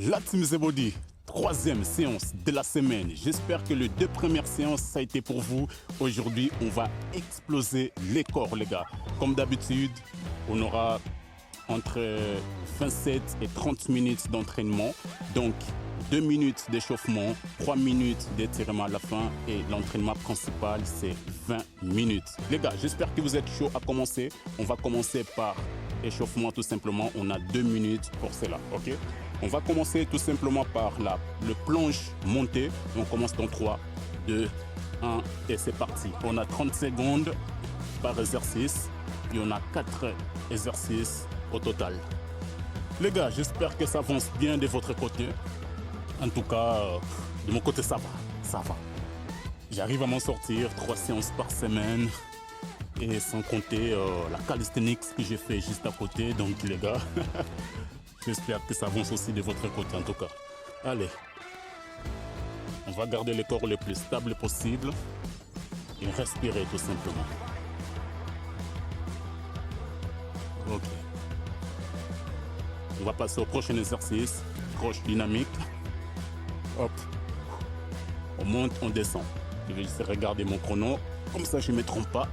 La Team Zebody, troisième séance de la semaine. J'espère que les deux premières séances, ça a été pour vous. Aujourd'hui, on va exploser les corps, les gars. Comme d'habitude, on aura entre 27 et 30 minutes d'entraînement. Donc, 2 minutes d'échauffement, 3 minutes d'étirement à la fin et l'entraînement principal, c'est 20 minutes. Les gars, j'espère que vous êtes chauds à commencer. On va commencer par échauffement tout simplement. On a 2 minutes pour cela, ok? On va commencer tout simplement par le planche montée. On commence dans 3, 2, 1 et c'est parti. On a 30 secondes par exercice et on a 4 exercices au total. Les gars, j'espère que ça avance bien de votre côté. En tout cas, de mon côté, ça va. J'arrive à m'en sortir, 3 séances par semaine. Et sans compter la calisthenics que j'ai fait juste à côté. Donc les gars, j'espère que ça avance aussi de votre côté en tout cas. Allez, on va garder le corps le plus stable possible et respirer tout simplement. Ok. On va passer au prochain exercice, croche dynamique. Hop, on monte, on descend. Je vais juste regarder mon chrono, comme ça je ne me trompe pas.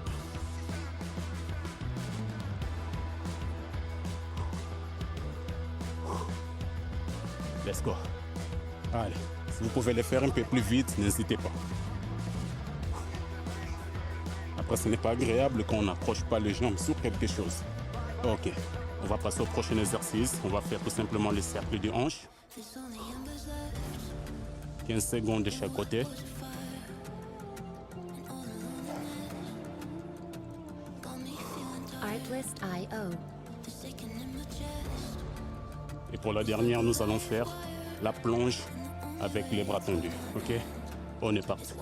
Let's go. Allez, si vous pouvez le faire un peu plus vite, n'hésitez pas. Après, ce n'est pas agréable quand on n'accroche pas les jambes sur quelque chose. Ok, on va passer au prochain exercice. On va faire tout simplement le cercle de hanche. 15 secondes de chaque côté. Artlist.io. Et pour la dernière, nous allons faire la plonge avec les bras tendus. Ok? On est parti.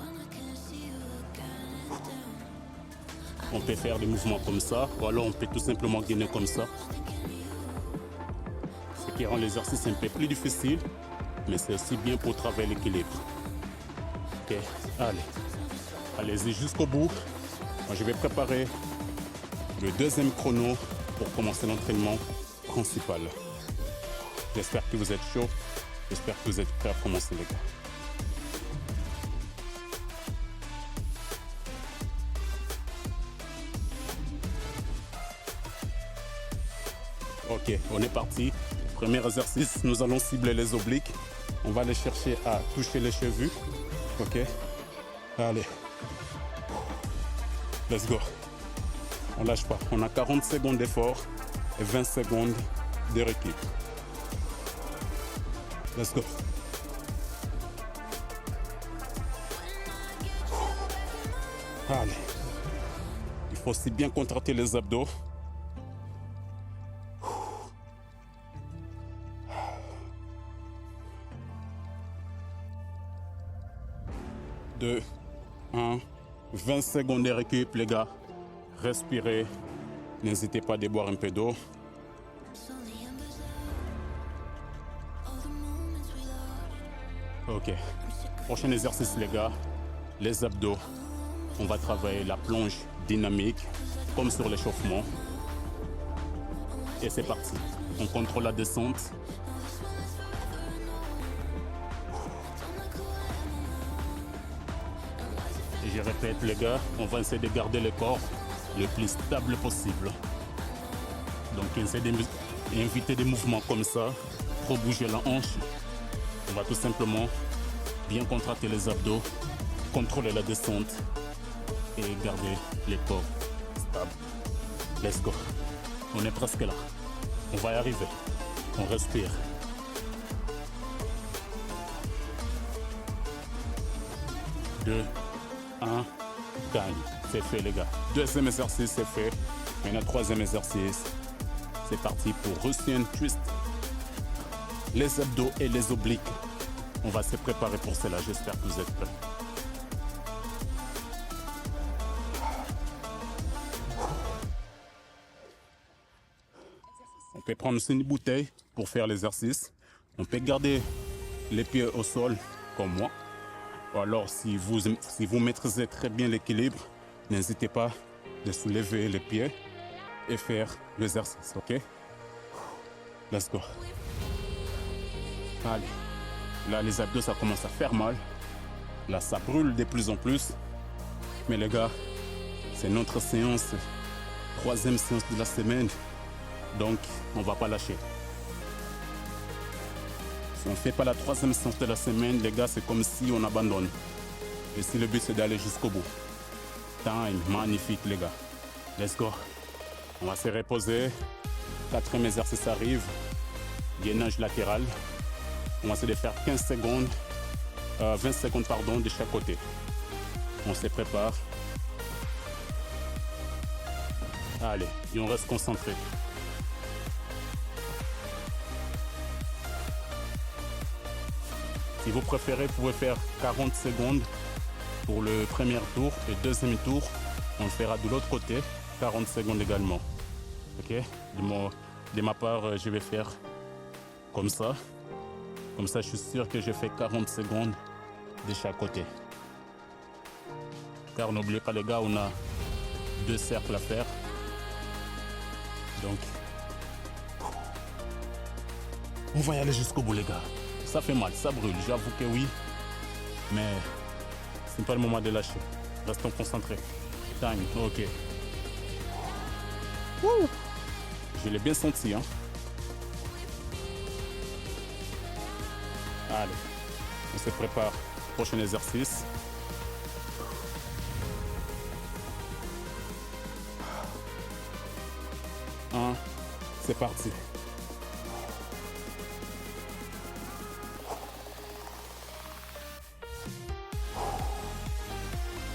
On peut faire des mouvements comme ça, ou alors on peut tout simplement gainer comme ça. Ce qui rend l'exercice un peu plus difficile, mais c'est aussi bien pour travailler l'équilibre. Ok, allez. Allez-y jusqu'au bout. Moi, je vais préparer le deuxième chrono pour commencer l'entraînement principal. J'espère que vous êtes chaud. J'espère que vous êtes prêts à commencer, les gars. Ok, on est parti. Premier exercice, nous allons cibler les obliques. On va aller chercher à toucher les chevilles. Ok, allez. Let's go. On lâche pas. On a 40 secondes d'effort et 20 secondes de récup. Let's go. Allez. Il faut aussi bien contracter les abdos. 2, 1, 20 secondes de récup, les gars. Respirez. N'hésitez pas à boire un peu d'eau. Ok. Prochain exercice, les gars. Les abdos. On va travailler la plonge dynamique, comme sur l'échauffement. Et c'est parti. On contrôle la descente. Et je répète, les gars, on va essayer de garder le corps le plus stable possible. Donc, essayez d'inviter des mouvements comme ça pour bouger la hanche. On va tout simplement bien contracter les abdos, contrôler la descente et garder les corps stables. Let's go. On est presque là. On va y arriver. On respire. Deux, 1, gagne. C'est fait, les gars. Deuxième exercice, c'est fait. Maintenant, troisième exercice. C'est parti pour Russian Twist. Les abdos et les obliques. On va se préparer pour cela. J'espère que vous êtes prêts. On peut prendre une bouteille pour faire l'exercice. On peut garder les pieds au sol, comme moi. Ou alors, si vous maîtrisez très bien l'équilibre, n'hésitez pas de soulever les pieds et faire l'exercice, ok? Let's go. Allez. Là, les abdos, ça commence à faire mal. Là, ça brûle de plus en plus. Mais les gars, c'est notre séance, troisième séance de la semaine. Donc, on ne va pas lâcher. Si on ne fait pas la troisième séance de la semaine, les gars, c'est comme si on abandonne. Et si le but, c'est d'aller jusqu'au bout. Time, magnifique, les gars. Let's go. On va se reposer. Quatrième exercice arrive. Gainage latéral. On va essayer de faire 15 secondes, 20 secondes pardon, de chaque côté. On se prépare. Allez, et on reste concentré. Si vous préférez, vous pouvez faire 40 secondes pour le premier tour et deuxième tour, on le fera de l'autre côté, 40 secondes également. Ok? De ma part, je vais faire comme ça. Comme ça, je suis sûr que je fais 40 secondes de chaque côté. Car n'oubliez pas les gars, on a 2 cercles à faire. Donc, on va y aller jusqu'au bout les gars. Ça fait mal, ça brûle, j'avoue que oui. Mais ce n'est pas le moment de lâcher. Restons concentrés. Time, ok. Wouh! Je l'ai bien senti, hein. Allez, on se prépare. Prochain exercice. C'est parti.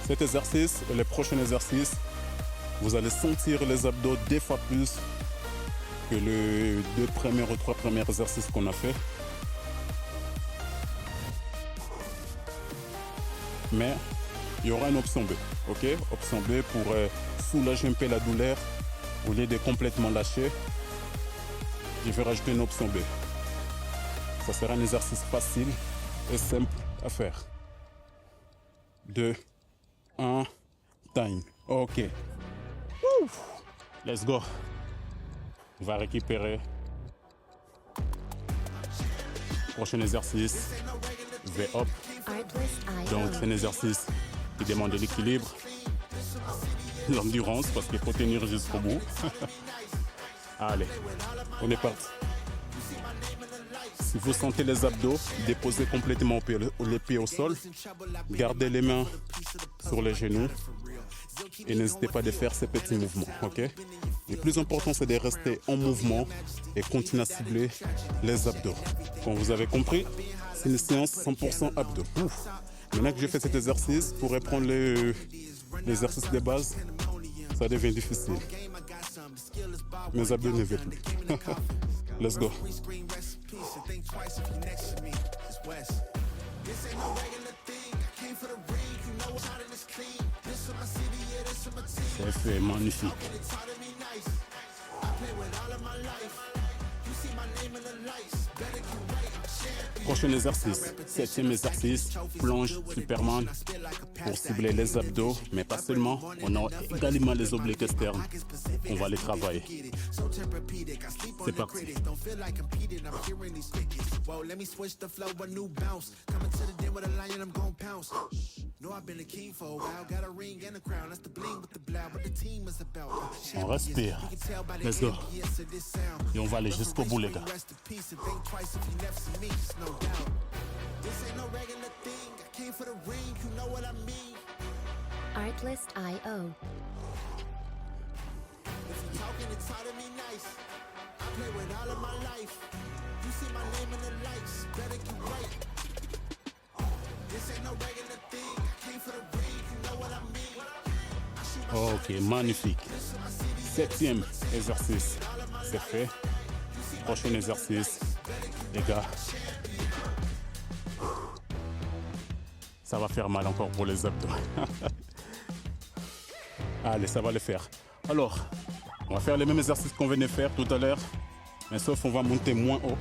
Cet exercice et le prochain exercice, vous allez sentir les abdos 2 fois plus que les 2 premiers ou 3 premiers exercices qu'on a fait. Mais il y aura une option B, ok? Option B pour soulager un peu la douleur au lieu de complètement lâcher. Je vais rajouter une option B. Ça sera un exercice facile et simple à faire. 2, 1, time. Ok. Ouf. Let's go. On va récupérer. Prochain exercice. V-up. Donc c'est un exercice qui demande de l'équilibre, l'endurance parce qu'il faut tenir jusqu'au bout. Allez, on est parti. Si vous sentez les abdos, déposez complètement les pieds au sol. Gardez les mains sur les genoux. Et n'hésitez pas à faire ces petits mouvements, ok? Le plus important, c'est de rester en mouvement et continuer à cibler les abdos. Comme vous avez compris, c'est une séance 100% abdos. Ouf. Maintenant que j'ai fait cet exercice, pour reprendre l'exercice de base, ça devient difficile. Mes abdos ne veulent plus. Let's go. C'est magnifique. Prochain exercice, 7e exercice, plonge Superman pour cibler les abdos, mais pas seulement, on a également les obliques externes. On va les travailler. C'est parti. On respire. Let's go. Et on va aller jusqu'au bout, les gars. Artlist.io. Ok, magnifique. 7e exercice, c'est fait. Prochain exercice, les gars. Ça va faire mal encore pour les abdos. Allez, ça va le faire. Alors, on va faire les mêmes exercices qu'on venait faire tout à l'heure, mais sauf on va monter moins haut.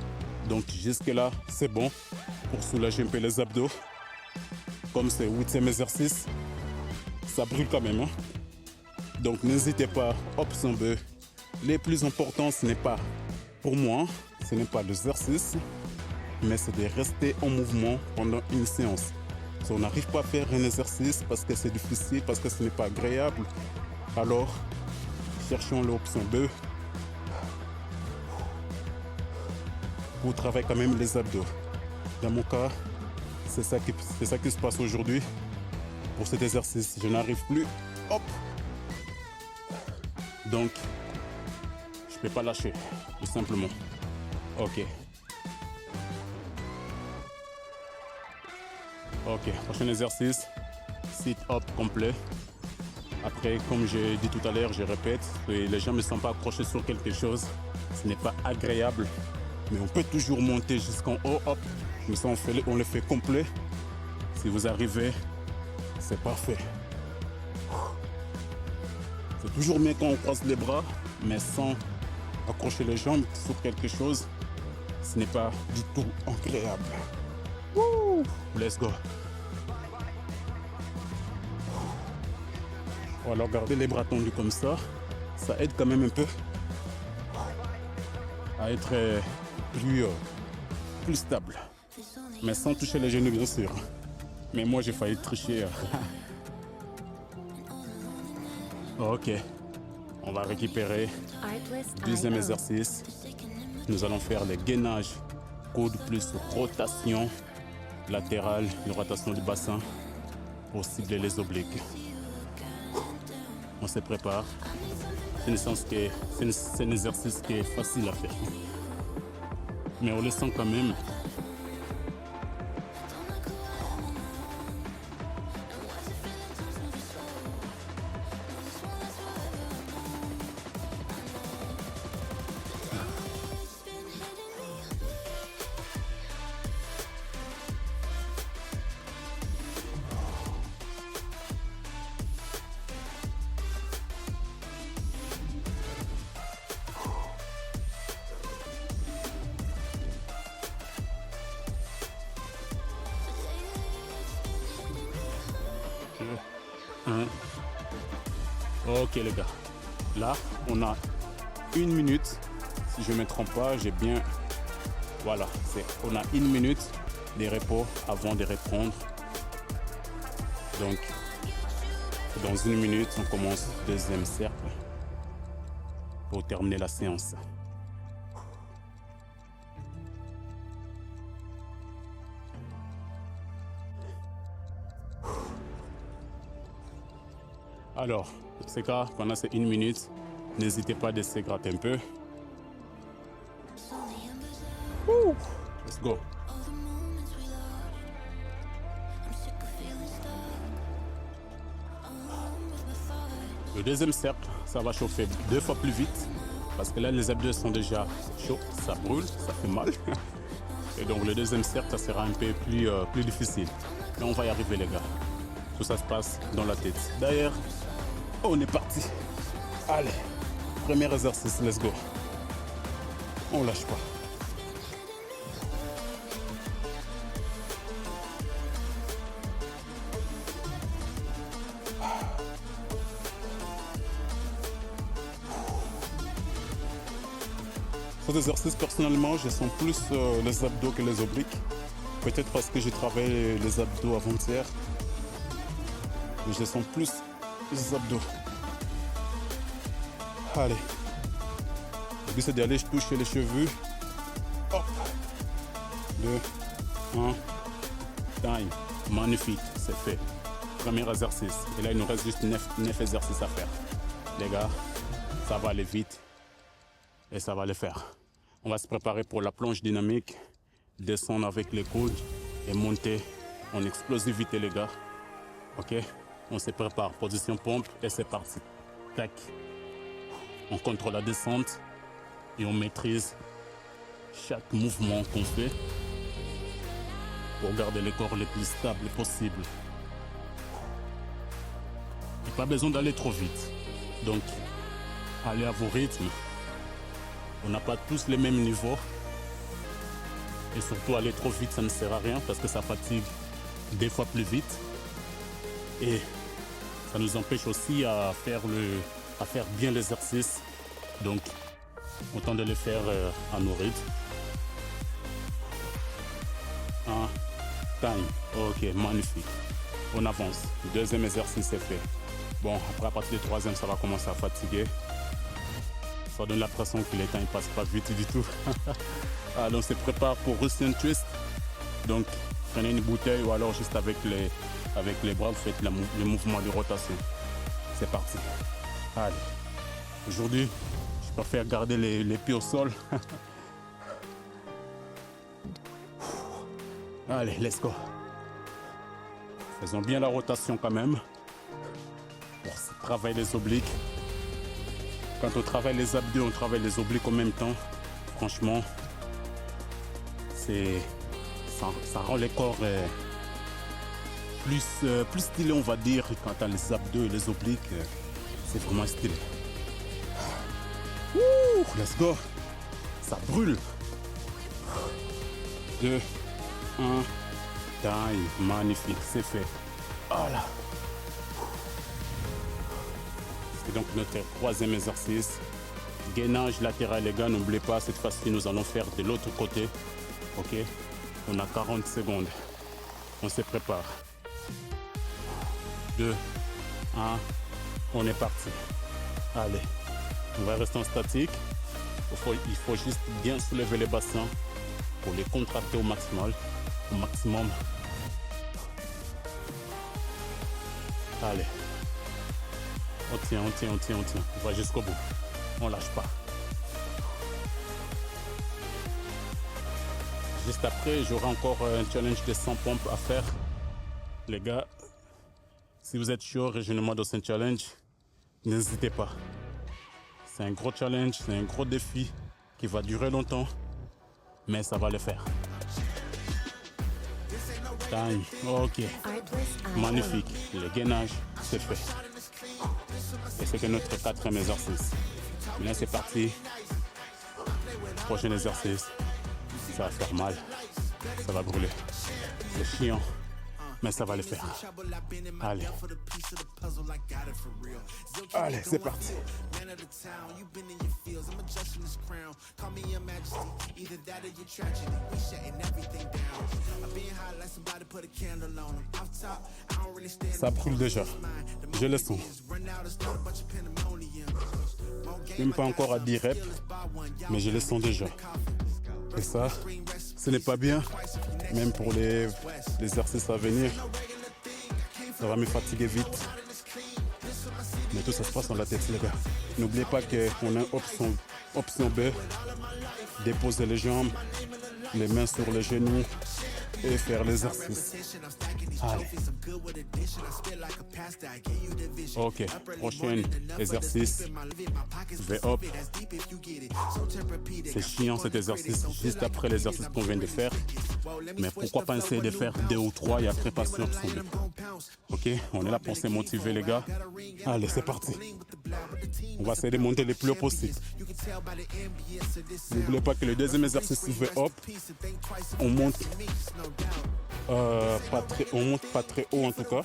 Donc jusque là, c'est bon pour soulager un peu les abdos. Comme c'est le 8e exercice, ça brûle quand même, hein? Donc n'hésitez pas, option B. Le plus important, ce n'est pas, pour moi, ce n'est pas l'exercice, mais c'est de rester en mouvement pendant une séance. Si on n'arrive pas à faire un exercice parce que c'est difficile, parce que ce n'est pas agréable, alors cherchons l'option B pour travailler quand même les abdos. Dans mon cas, c'est ça qui se passe aujourd'hui. Pour cet exercice, je n'arrive plus. Hop! Donc, je ne peux pas lâcher, tout simplement. Ok. Ok, prochain exercice, sit-up complet. Après, comme j'ai dit tout à l'heure, je répète, les gens ne sont pas accrochés sur quelque chose. Ce n'est pas agréable, mais on peut toujours monter jusqu'en haut. Hop, mais ça on le fait complet. Si vous arrivez, c'est parfait. C'est toujours mieux quand on croise les bras, mais sans accrocher les jambes sur quelque chose. Ce n'est pas du tout agréable. Woo! Let's go. Alors garder les bras tendus comme ça aide quand même un peu à être plus stable. Mais sans toucher les genoux bien sûr. Mais moi j'ai failli tricher. Ok, on va récupérer. Deuxième exercice. Nous allons faire les gainages, coude plus rotation latérale, une rotation du bassin pour cibler les obliques. On se prépare. C'est un exercice qui est facile à faire. Mais on le sent quand même. Ok les gars, là on a 1 minute, si je ne me trompe pas, j'ai bien, voilà, on a 1 minute de repos avant de reprendre. Donc dans 1 minute on commence le deuxième cercle pour terminer la séance. Alors, dans ce cas, pendant ces 1 minute, n'hésitez pas à se gratter un peu. Let's go. Le deuxième cercle, ça va chauffer 2 fois plus vite. Parce que là, les abdos sont déjà chauds, ça brûle, ça fait mal. Et donc le deuxième cercle, ça sera un peu plus difficile. Mais on va y arriver les gars. Tout ça se passe dans la tête. D'ailleurs, on est parti. Allez, premier exercice, let's go. On lâche pas. Cet exercice, personnellement, je sens plus les abdos que les obliques. Peut-être parce que j'ai travaillé les abdos avant-hier. Mais je sens plus les abdos. Allez. Le but c'est d'aller toucher les cheveux. Hop. 2, 1. Time. Magnifique, c'est fait. Premier exercice. Et là, il nous reste juste 9 exercices à faire. Les gars, ça va aller vite. Et ça va le faire. On va se préparer pour la planche dynamique. Descendre avec les coudes et monter en explosivité, les gars. Ok? On se prépare. Position pompe et c'est parti. Tac. On contrôle la descente et on maîtrise chaque mouvement qu'on fait pour garder le corps le plus stable possible. Il n'y a pas besoin d'aller trop vite. Donc, allez à vos rythmes. On n'a pas tous les mêmes niveaux. Et surtout, aller trop vite, ça ne sert à rien parce que ça fatigue 2 fois plus vite. Et ça nous empêche aussi à faire bien l'exercice. Donc, autant de le faire à nos rythmes. Time. Ok, magnifique. On avance. Le deuxième exercice est fait. Bon, après à partir du troisième, ça va commencer à fatiguer. Ça donne l'impression que les temps ne passent pas vite du tout. Alors on se prépare pour Russian Twist. Donc prenez une bouteille ou alors juste avec les bras, vous faites le mouvement de rotation. C'est parti. Allez. Aujourd'hui, je préfère garder les pieds au sol. Allez, let's go. Faisons bien la rotation quand même. Pour travailler les obliques. Quand on travaille les abdos, on travaille les obliques en même temps. Franchement, ça rend les corps plus stylé, on va dire. Quand on a les abdos et les obliques, c'est vraiment stylé. Ouh, let's go. Ça brûle. 2, 1, time. Magnifique, c'est fait. Voilà. C'est donc notre troisième exercice. Gainage latéral, les gars. N'oubliez pas, cette fois-ci, nous allons faire de l'autre côté. Ok? On a 40 secondes. On se prépare. 2, 1, on est parti. Allez, on va rester en statique. Il faut juste bien soulever les bassins pour les contracter au maximum. Allez. On tient. On va jusqu'au bout. On lâche pas. Juste après, j'aurai encore un challenge de 100 pompes à faire. Les gars, si vous êtes chaud, rejoignez-moi dans ce challenge. N'hésitez pas. C'est un gros challenge, c'est un gros défi qui va durer longtemps. Mais ça va le faire. Time. Ok. Magnifique. Le gainage, c'est fait. Et c'est que notre quatrième exercice. Maintenant c'est parti. Prochain exercice. Ça va faire mal. Ça va brûler. C'est chiant. Mais ça va le faire. Allez. Allez, c'est parti. Ça brûle déjà. Je le sens. Même pas encore à 10 reps, mais je le sens déjà. Et ça, ce n'est pas bien, même pour les exercices à venir. Ça va me fatiguer vite. Mais tout ça se passe dans la tête, les gars. N'oubliez pas qu'on a option B. Déposer les jambes, les mains sur les genoux et faire l'exercice. Allez. Ok, prochain exercice. V-up. C'est chiant cet exercice, juste après l'exercice qu'on vient de faire. Mais pourquoi pas essayer de faire 2 ou 3 et après passer option B. Ok, on est là pour se motiver, les gars. Allez, c'est parti. On va essayer de monter le plus haut possible. N'oubliez pas que le deuxième exercice V-up, on monte pas très haut en tout cas.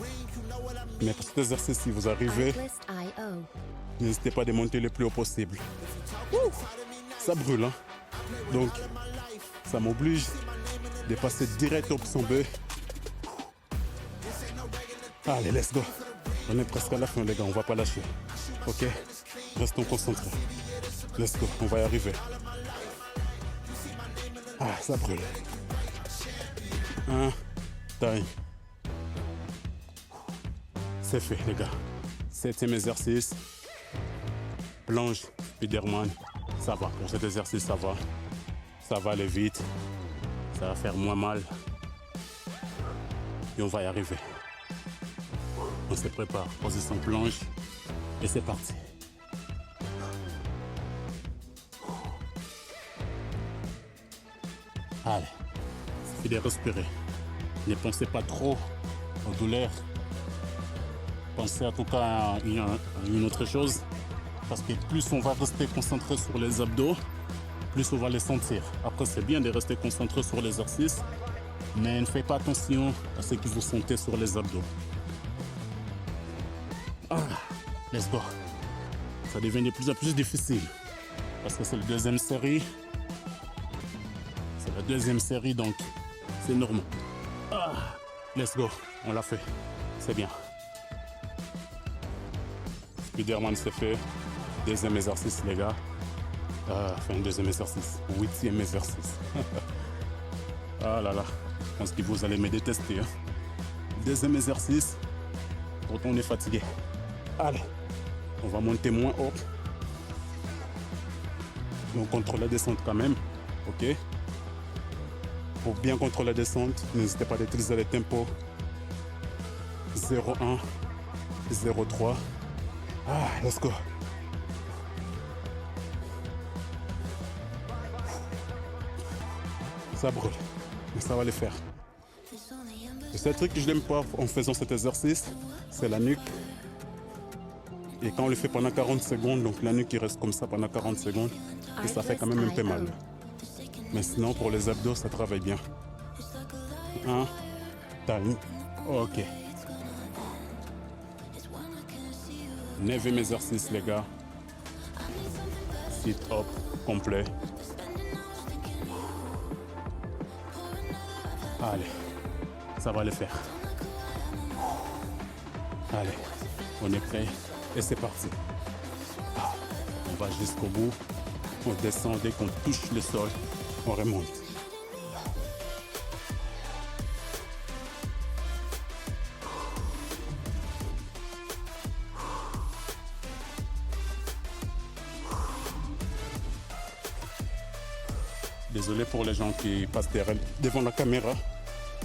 Mais pour cet exercice, si vous arrivez, n'hésitez pas à monter le plus haut possible. Ça brûle, hein? Donc, ça m'oblige de passer direct à option B. Allez, let's go. On est presque à la fin, les gars, on va pas lâcher. Ok? Restons concentrés. Let's go, on va y arriver. Ah, ça brûle. Time. C'est fait, les gars. 7e exercice. Plonge, Spiderman. Ça va, pour cet exercice, ça va. Ça va aller vite. Ça va faire moins mal. Et on va y arriver. On se prépare, position plonge. Et c'est parti. Allez, il suffit de respirer. Ne pensez pas trop aux douleurs. Pensez en tout cas à une autre chose. Parce que plus on va rester concentré sur les abdos, plus on va les sentir. Après, c'est bien de rester concentré sur l'exercice, mais ne faites pas attention à ce que vous sentez sur les abdos. Let's go. Ça devient de plus en plus difficile. Parce que c'est la deuxième série. C'est la deuxième série, donc c'est normal. Let's go, on l'a fait. C'est bien. Spiderman c'est fait. Deuxième exercice les gars. Enfin deuxième exercice. 8e exercice. Ah là là. Je pense que vous allez me détester. Hein. Deuxième exercice. Pourtant on est fatigué. Allez. On va monter moins haut. On contrôle la descente quand même. Ok. Pour bien contrôler la descente, n'hésitez pas à utiliser les tempos 0,1, 0,3. Let's go. Ça brûle, mais ça va le faire. Le seul truc que je n'aime pas en faisant cet exercice, c'est la nuque. Et quand on le fait pendant 40 secondes, donc la nuque qui reste comme ça pendant 40 secondes, et ça fait quand même un peu mal. Mais sinon, pour les abdos, ça travaille bien. Time. Ok. 9e exercice, les gars. Sit-up complet. Allez, ça va le faire. Allez, on est prêt et c'est parti. On va jusqu'au bout. On descend dès qu'on touche le sol. On remonte. Désolé pour les gens qui passent devant la caméra.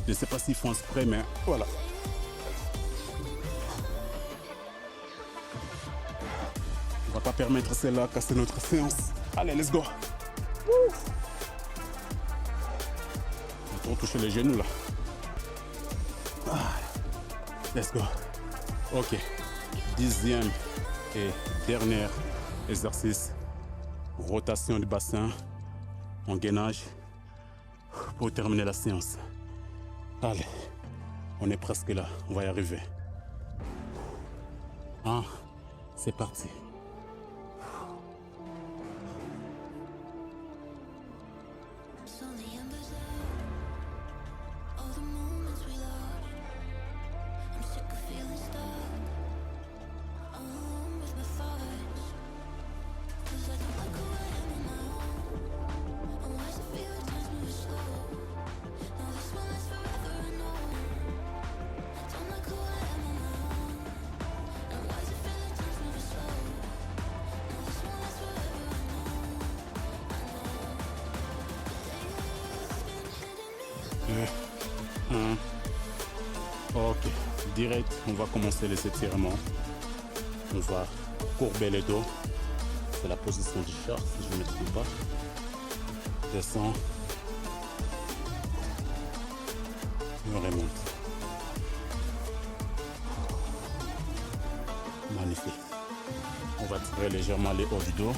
Je ne sais pas s'ils font exprès, mais voilà. On va pas permettre celle-là de casser notre séance. Allez, let's go. On va trop toucher les genoux là. Let's go. Ok. 10e et dernier exercice. Rotation du bassin en gainage pour terminer la séance. Allez, on est presque là, on va y arriver. C'est parti. Ok, direct, on va commencer les étirements. On va courber les dos. C'est la position du chat, si je ne me trompe pas. Descend. Et on remonte. Magnifique. On va tirer légèrement les hauts du dos.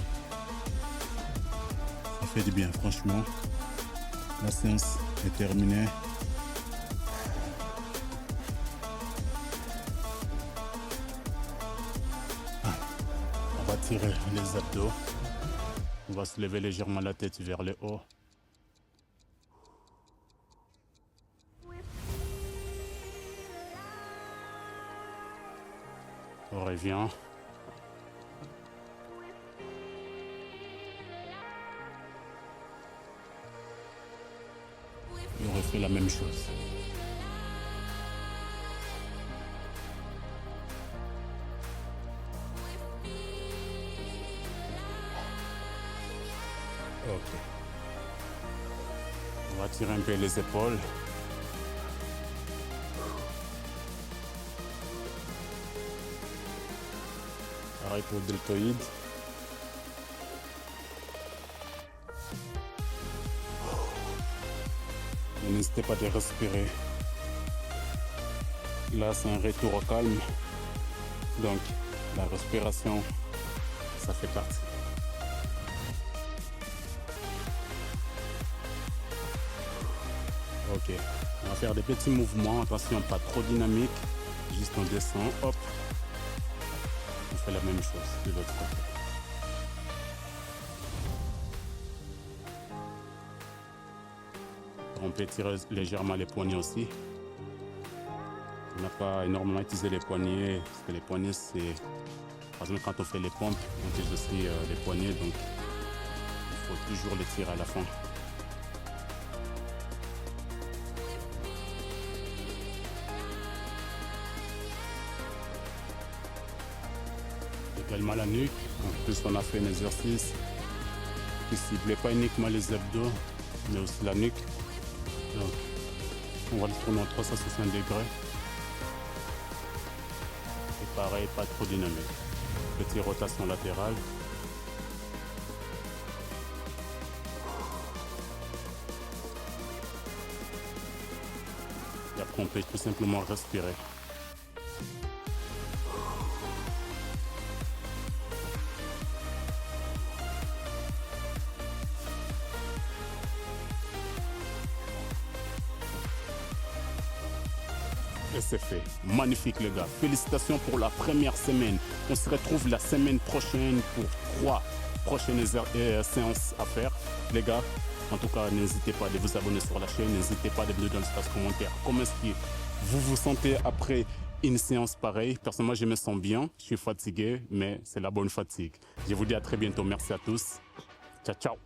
Ça fait du bien, franchement. La séance est terminée. On va tirer les abdos. On va se lever légèrement la tête vers le haut. On revient. Et on refait la même chose. Ok. On va tirer un peu les épaules. Pareil pour le deltoïde. N'hésitez pas à respirer. Là, c'est un retour au calme. Donc, la respiration, ça fait partie. Ok, on va faire des petits mouvements, attention, pas trop dynamique. Juste on descend, hop. On fait la même chose de l'autre côté. On peut tirer légèrement les poignets aussi. On n'a pas énormément utilisé les poignets, parce que les poignets, c'est... Par exemple, quand on fait les pompes, on utilise aussi les poignets, donc il faut toujours les tirer à la fin. Également la nuque, en plus on a fait un exercice qui ne ciblait pas uniquement les abdos, mais aussi la nuque. Donc, on va le tourner en 360 degrés. Et pareil, pas trop dynamique. Petite rotation latérale. Et après, on peut tout simplement respirer. Et c'est fait. Magnifique les gars. Félicitations pour la première semaine. On se retrouve la semaine prochaine pour 3 prochaines séances à faire. Les gars, en tout cas, n'hésitez pas à vous abonner sur la chaîne. N'hésitez pas à venir dans l'espace commentaire. Comment est-ce que vous vous sentez après une séance pareille? Personnellement, je me sens bien. Je suis fatigué, mais c'est la bonne fatigue. Je vous dis à très bientôt. Merci à tous. Ciao, ciao.